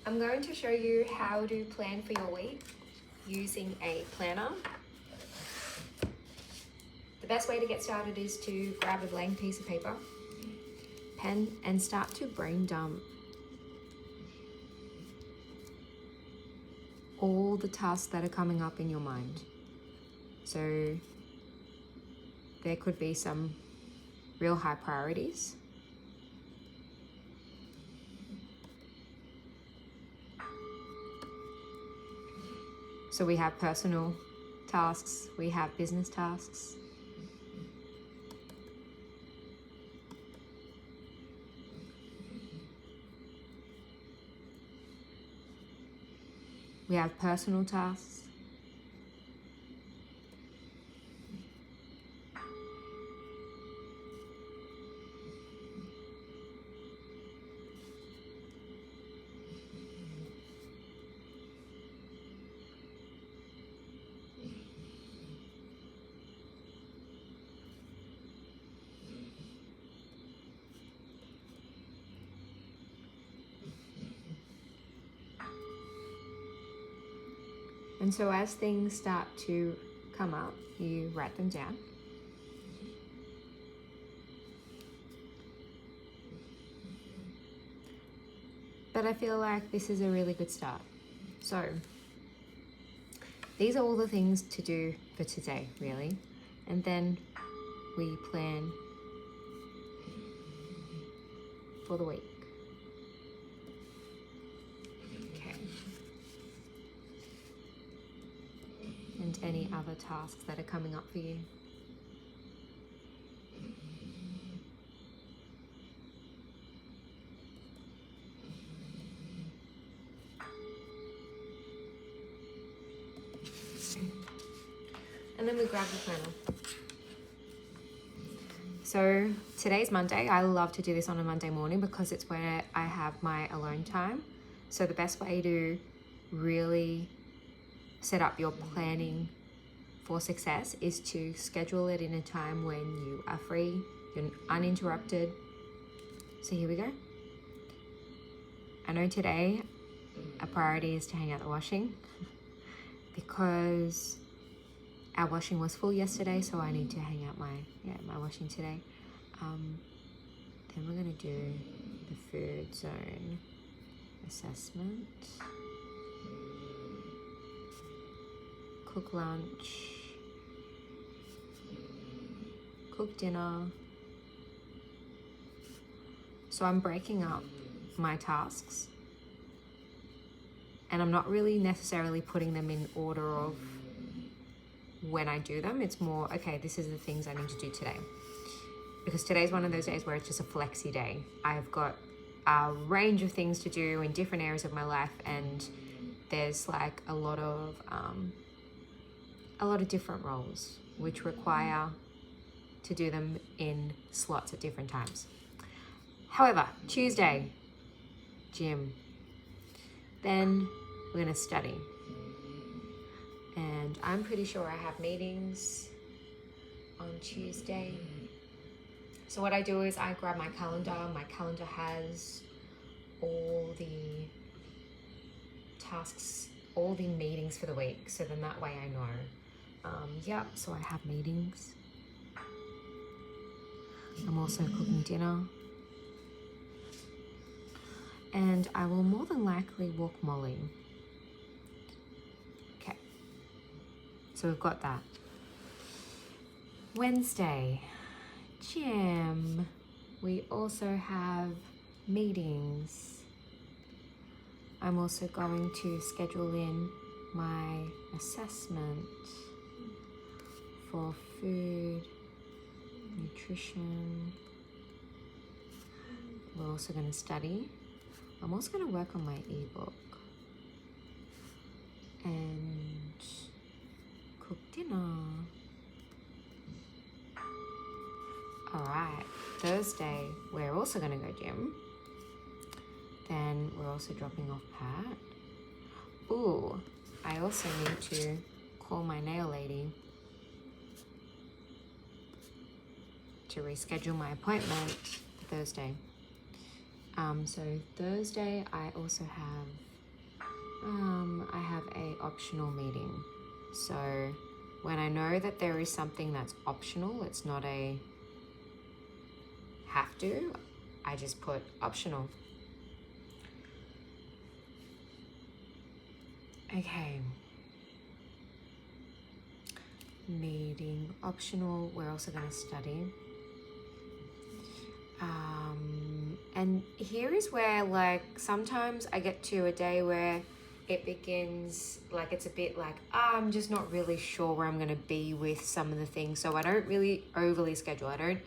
I'm going to show you how to plan for your week using a planner. The best way to get started is to grab a blank piece of paper, pen, and start to brain dump all the tasks that are coming up in your mind. So there could be some real high priorities. So we have personal tasks, we have business tasks. We have personal tasks. And so as things start to come up, you write them down. But I feel like this is a really good start. So these are all the things to do for today, really. And then we plan for the week. And any other tasks that are coming up for you. And then we grab the planner. So today's Monday. I love to do this on a Monday morning because it's where I have my alone time. So the best way to really set up your planning for success is to schedule it in a time when you are free, you're uninterrupted. So here we go. I know today a priority is to hang out the washing because our washing was full yesterday, so I need to hang out my washing today. Then we're gonna do the food zone assessment. Cook lunch, cook dinner. So I'm breaking up my tasks and I'm not really necessarily putting them in order of when I do them. It's more, okay, this is the things I need to do today. Because today's one of those days where it's just a flexi day. I've got a range of things to do in different areas of my life, and there's like a lot of different roles which require to do them in slots at different times. However, Tuesday, gym. Then we're gonna study. And I'm pretty sure I have meetings on Tuesday. So what I do is I grab my calendar. My calendar has all the tasks, all the meetings for the week. So then that way I know. So I have meetings. I'm also cooking dinner. And I will more than likely walk Molly. Okay, so we've got that. Wednesday, gym. We also have meetings. I'm also going to schedule in my assessment for food, nutrition. We're also going to study. I'm also going to work on my ebook and cook dinner. All right, Thursday, we're also going to go gym. Then we're also dropping off Pat. Ooh, I also need to call my nail lady to reschedule my appointment for Thursday. So Thursday, I also have I have a optional meeting. So when I know that there is something that's optional, it's not a have to, I just put optional. Okay. Meeting optional. We're also going to study. And here is where, like, sometimes I get to a day where it begins, like, it's a bit like, I'm just not really sure where I'm going to be with some of the things. So I don't really overly schedule. I don't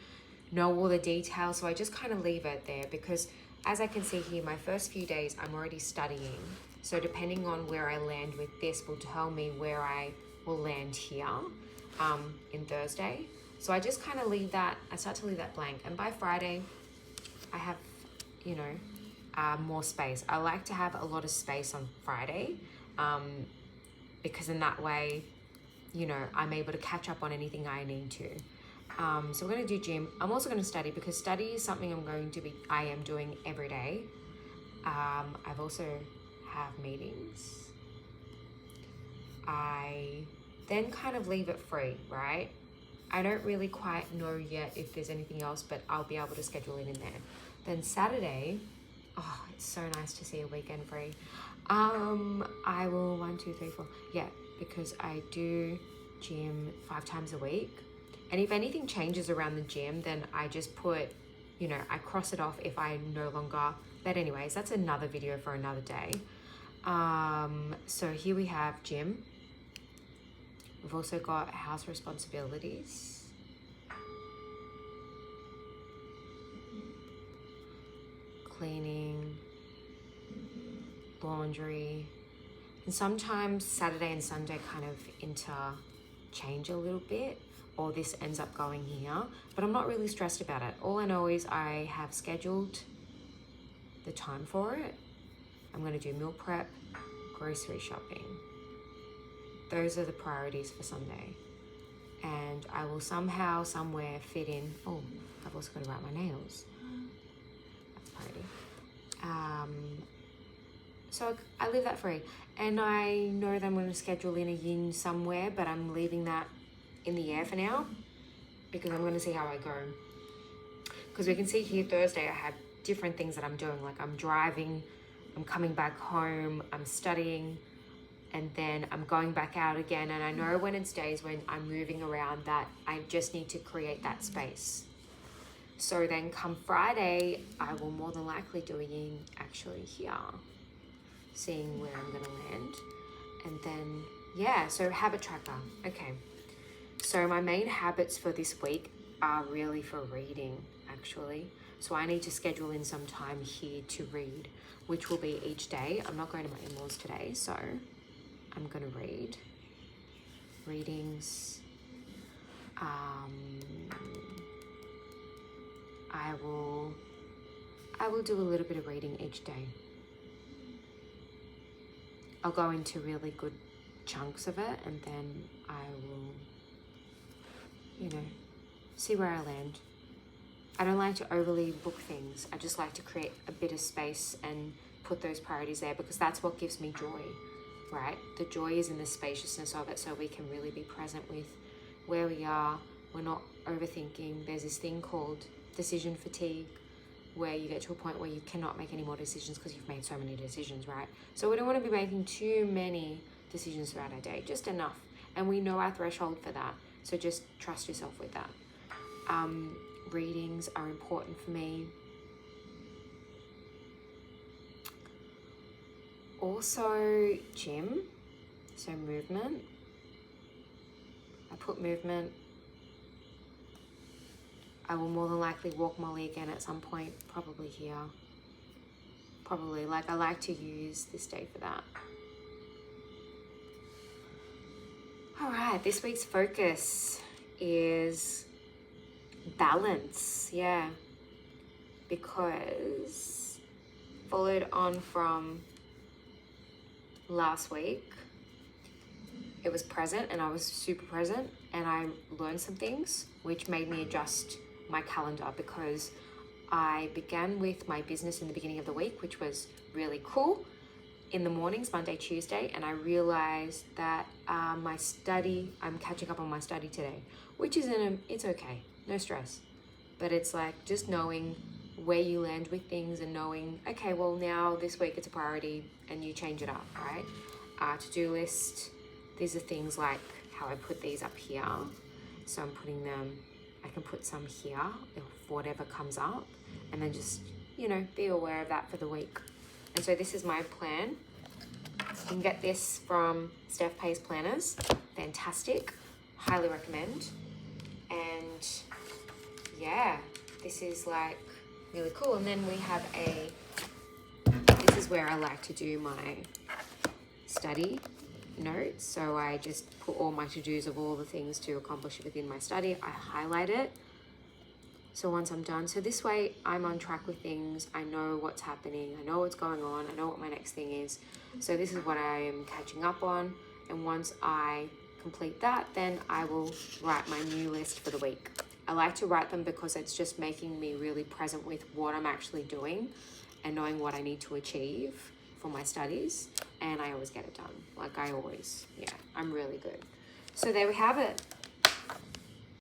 know all the details. So I just kind of leave it there because, as I can see here, my first few days, I'm already studying. So depending on where I land with this will tell me where I will land here in Thursday. So I just kind of leave that, I start to leave that blank. And by Friday, I have, you know, more space. I like to have a lot of space on Friday because in that way, you know, I'm able to catch up on anything I need to. So we're going to do gym. I'm also going to study because study is something I am doing every day. I've also have meetings. I then kind of leave it free, right? I don't really quite know yet if there's anything else, but I'll be able to schedule it in there. Then Saturday, oh, it's so nice to see a weekend free. I will 1, 2, 3, 4. Yeah, because I do gym 5 times a week. And if anything changes around the gym, then I just put, you know, I cross it off if I no longer, but anyways, that's another video for another day. So here we have gym. We've also got house responsibilities. Cleaning, laundry, and sometimes Saturday and Sunday kind of interchange a little bit, or this ends up going here, but I'm not really stressed about it. All I know is I have scheduled the time for it. I'm going to do meal prep, grocery shopping. Those are the priorities for Sunday. And I will somehow, somewhere fit in, oh, I've also got to write my nails. That's a priority. So I leave that free. And I know that I'm going to schedule in a yin somewhere, but I'm leaving that in the air for now because I'm going to see how I go. Because we can see here Thursday I have different things that I'm doing. Like I'm driving, I'm coming back home, I'm studying, and then I'm going back out again. And I know when it's days when I'm moving around that I just need to create that space. So then come Friday, I will more than likely do a yin actually here, seeing where I'm gonna land. And then, yeah, so habit tracker, okay. So my main habits for this week are really for reading actually. So I need to schedule in some time here to read, which will be each day. I'm not going to my in-laws today, so I'm going to read readings. I will do a little bit of reading each day. I'll go into really good chunks of it, and then I will, you know, see where I land. I don't like to overly book things. I just like to create a bit of space and put those priorities there because that's what gives me joy, right? The joy is in the spaciousness of it, so we can really be present with where we are. We're not overthinking. There's this thing called decision fatigue where you get to a point where you cannot make any more decisions because you've made so many decisions, right? So we don't want to be making too many decisions throughout our day, just enough. And we know our threshold for that, so just trust yourself with that. Readings are important for me. Also gym, so movement. I put movement. I will more than likely walk Molly again at some point, probably here. Probably, like I like to use this day for that. All right, this week's focus is balance, yeah, because followed on from last week, it was present and I was super present and I learned some things which made me adjust my calendar because I began with my business in the beginning of the week, which was really cool. in the mornings, Monday, Tuesday, and I realized that I'm catching up on my study today, which it's okay, no stress. But it's like just knowing where you land with things and knowing, okay, well now this week it's a priority and you change it up, right? To-do list, these are things like how I put these up here. So I'm putting them, I can put some here for whatever comes up, and then just, be aware of that for the week. And so this is my plan. You can get this from Steph Pace Planners. Fantastic. Highly recommend. And yeah, this is like really cool. And then we have this is where I like to do my study notes. So I just put all my to-dos of all the things to accomplish within my study. I highlight it. So once I'm done, so this way I'm on track with things. I know what's happening. I know what's going on. I know what my next thing is. So this is what I am catching up on. And once I complete that, then I will write my new list for the week. I like to write them because it's just making me really present with what I'm actually doing and knowing what I need to achieve for my studies. And I always get it done. Like I always, I'm really good. So there we have it.